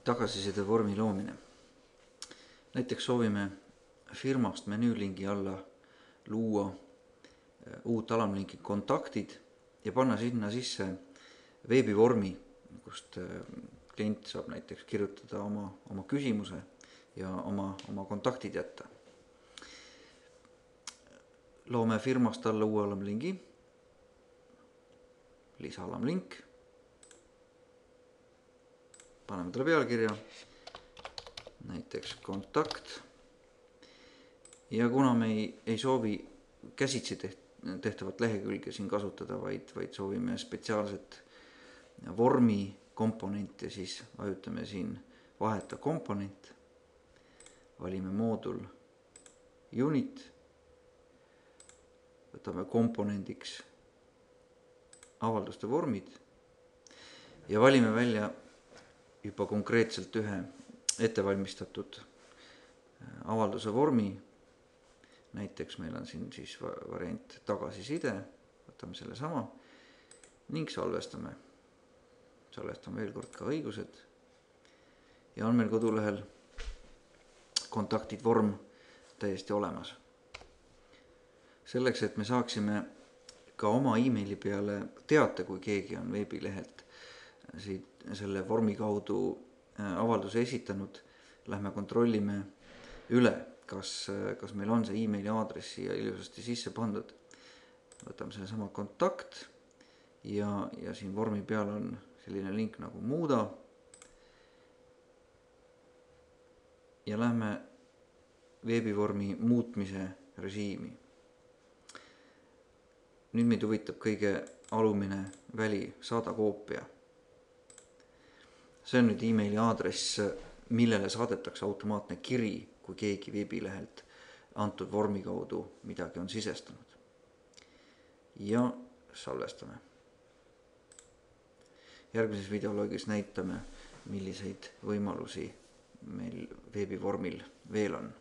Tagasiside vormi loomine. Näiteks soovime firmast menüülingi alla luua uut alamlinki kontaktid ja panna sinna sisse veebivormi, kust klient saab näiteks kirjutada oma küsimuse ja oma kontaktid jätta. Loome firmast alla uue alamlingi, lisaalamlink, paneme talle pealkirja, näiteks kontakt. Ja kuna me ei soovi käsitsi tehtavat lehekülge siin kasutada, vaid soovime spetsiaalset vormi komponenti, siis vajutame siin vaheta komponent, valime moodul unit, võtame komponendiks avalduste vormid ja valime välja juba konkreetselt ühe ettevalmistatud avalduse vormi. Näiteks meil on siin siis variant tagasiside, võtame selle sama ning salvestame. Salvestame veel kord ka õigused ja on meil kodulehel kontaktid vorm täiesti olemas. Selleks, et me saaksime ka oma emaili peale teate, kui keegi on veebilehelt selle vormi kaudu avalduse esitanud, lähme kontrollime üle, kas meil on see emaili aadress siia ilusasti sisse pandud. Võtame selle sama kontakt ja siin vormi peal on selline link nagu muuda. Ja lähme veebivormi muutmise režiimi. Nüüd meid huvitab kõige alumine väli, saada koopia. See on nüüd emaili aadress, millele saadetakse automaatne kiri, kui keegi veebilehelt antud vormi kaudu midagi on sisestanud. Ja salvestame. Järgmises videologis näitame, milliseid võimalusi meil veebivormil veel on.